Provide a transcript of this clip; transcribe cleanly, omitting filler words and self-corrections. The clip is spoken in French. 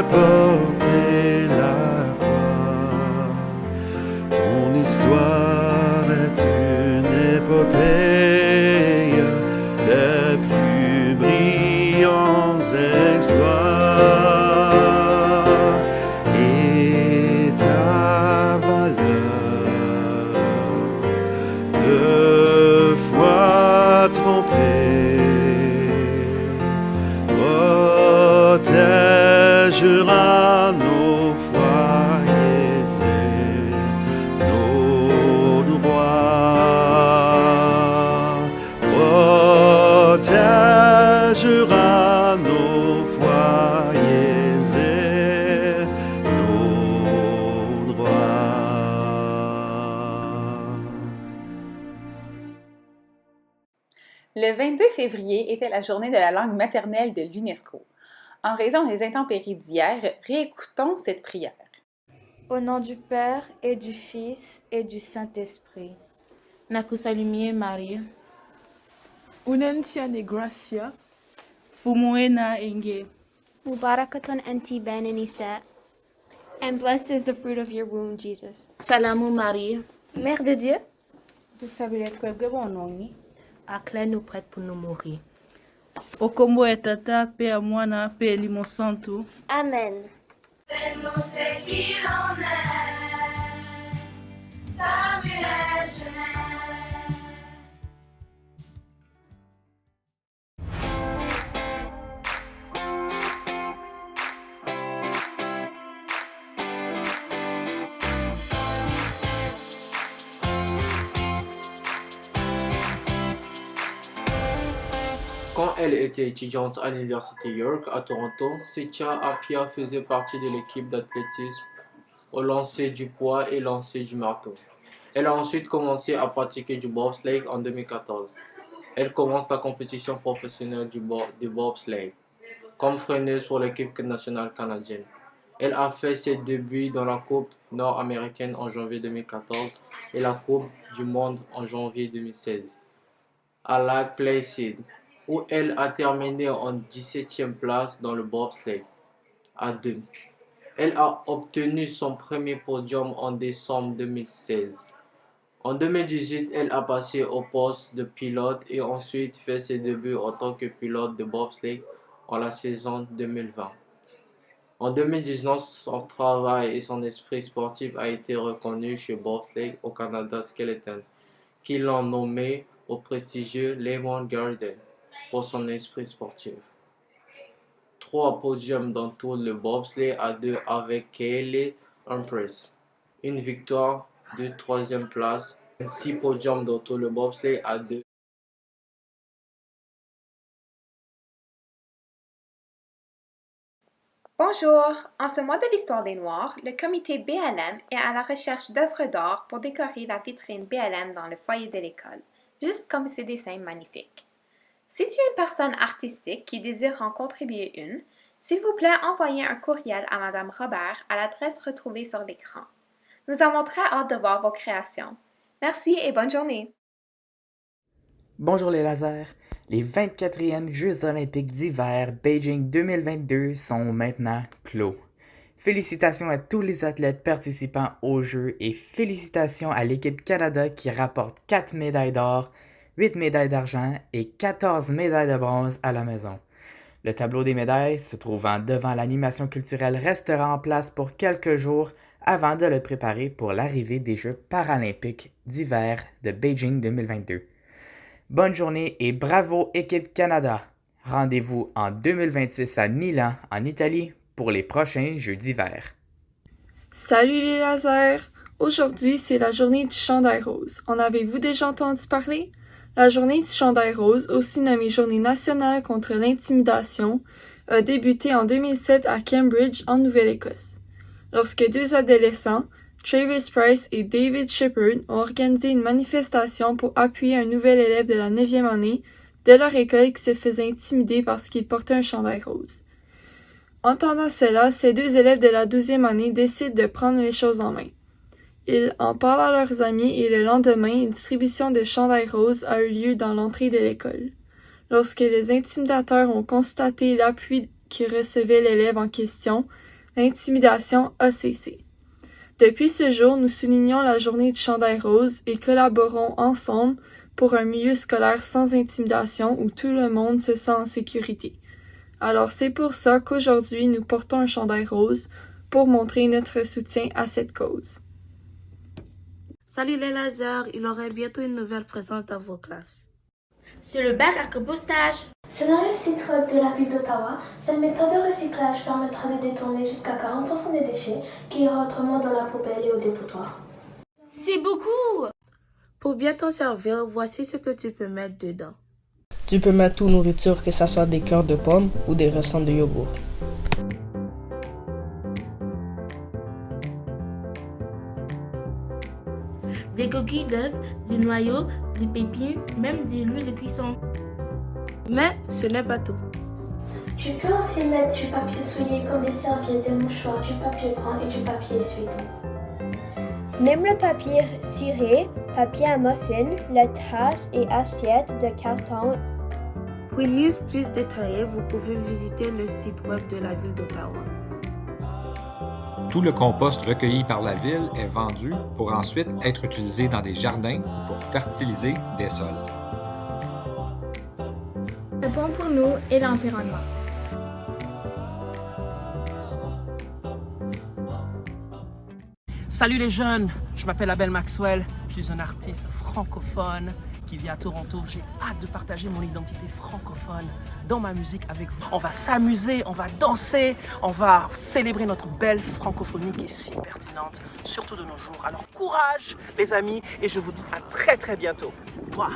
porté la croix. Ton histoire est une épopée des plus brillants exploits. Et ta valeur, deux fois trompée, protégera nos foyers et nos droits. Protégera nos foyers et nos droits. Le 22 février était la journée de la langue maternelle de l'UNESCO. En raison des intempéries d'hier, réécoutons cette prière. Au nom du Père et du Fils et du Saint-Esprit. Nakusalimie Maria. Unantia de gracia, fumuena enge. Mubarakatun anti bani nisa, and blessed is the fruit of your womb, Jesus. Salamu Maria. Mère de Dieu, Tu savais être que bon nom. Acclare nous prête pour nous mourir. Okombo e tata pe a mwana pe elimo santo. Amen. Fais-nous ce qu'il en est, Samuel Genève. Quand elle était étudiante à l'université York à Toronto, Setia Apia faisait partie de l'équipe d'athlétisme au lancer du poids et lancer du marteau. Elle a ensuite commencé à pratiquer du bobsleigh en 2014. Elle commence la compétition professionnelle du bobsleigh comme freineuse pour l'équipe nationale canadienne. Elle a fait ses débuts dans la Coupe nord-américaine en janvier 2014 et la Coupe du monde en janvier 2016 à Lake Placid, où elle a terminé en 17e place dans le bobsleigh à 2. Elle a obtenu son premier podium en décembre 2016. En 2018, elle a passé au poste de pilote et ensuite fait ses débuts en tant que pilote de bobsleigh en la saison 2020. En 2019, son travail et son esprit sportif a été reconnu chez Bobsleigh au Canada Skeleton, qui l'ont nommé au prestigieux Lemon Garden pour son esprit sportif. 3 podiums dans tout le bobsleigh à 2 avec Kaylee Humphries, une victoire de 3e place, 6 podiums dans tout le bobsleigh à 2. Bonjour! En ce mois de l'histoire des Noirs, le comité BLM est à la recherche d'œuvres d'art pour décorer la vitrine BLM dans le foyer de l'école, juste comme ces dessins magnifiques. Si tu es une personne artistique qui désire en contribuer une, s'il vous plaît, envoyez un courriel à Madame Robert à l'adresse retrouvée sur l'écran. Nous avons très hâte de voir vos créations. Merci et bonne journée! Bonjour les lasers! Les 24e Jeux olympiques d'hiver Beijing 2022 sont maintenant clos. Félicitations à tous les athlètes participant aux Jeux et félicitations à l'équipe Canada qui rapporte 4 médailles d'or, 8 médailles d'argent et 14 médailles de bronze à la maison. Le tableau des médailles, se trouvant devant l'animation culturelle, restera en place pour quelques jours avant de le préparer pour l'arrivée des Jeux paralympiques d'hiver de Beijing 2022. Bonne journée et bravo équipe Canada! Rendez-vous en 2026 à Milan, en Italie, pour les prochains Jeux d'hiver. Salut les lasers! Aujourd'hui, c'est la journée du chandail rose. En avez-vous déjà entendu parler? La journée du chandail rose, aussi nommée Journée nationale contre l'intimidation, a débuté en 2007 à Cambridge, en Nouvelle-Écosse. Lorsque 2 adolescents, Travis Price et David Shepard, ont organisé une manifestation pour appuyer un nouvel élève de la 9e année de leur école qui se faisait intimider parce qu'il portait un chandail rose. Entendant cela, ces 2 élèves de la 12e année décident de prendre les choses en main. Ils en parlent à leurs amis et le lendemain, une distribution de chandails roses a eu lieu dans l'entrée de l'école. Lorsque les intimidateurs ont constaté l'appui que recevait l'élève en question, l'intimidation a cessé. Depuis ce jour, nous soulignons la journée du chandail rose et collaborons ensemble pour un milieu scolaire sans intimidation où tout le monde se sent en sécurité. Alors c'est pour ça qu'aujourd'hui nous portons un chandail rose pour montrer notre soutien à cette cause. Salut les lasers, il aurait bientôt une nouvelle présente dans vos classes. C'est le bac à compostage. Selon le site web de la ville d'Ottawa, cette méthode de recyclage permettra de détourner jusqu'à 40% des déchets qui iraient autrement dans la poubelle et au dépotoir. C'est beaucoup! Pour bien t'en servir, voici ce que tu peux mettre dedans. Tu peux mettre toute nourriture, que ce soit des cœurs de pommes ou des restants de yogourt. Des coquilles d'œufs, des noyaux, des pépines, même de l'huile de cuisson. Mais ce n'est pas tout. Tu peux aussi mettre du papier souillé comme des serviettes, des mouchoirs, du papier brun et du papier essuie-tout. Même le papier ciré, papier à muffin, les tasses et assiettes de carton. Pour une liste plus détaillée, vous pouvez visiter le site web de la ville d'Ottawa. Tout le compost recueilli par la ville est vendu pour ensuite être utilisé dans des jardins ou pour fertiliser des sols. C'est bon pour nous et l'environnement. Salut les jeunes, je m'appelle Abel Maxwell, je suis un artiste francophone qui vit à Toronto. J'ai hâte de partager mon identité francophone dans ma musique avec vous. On va s'amuser, on va danser, on va célébrer notre belle francophonie qui est si pertinente, surtout de nos jours. Alors courage les amis et je vous dis à très bientôt. Au revoir.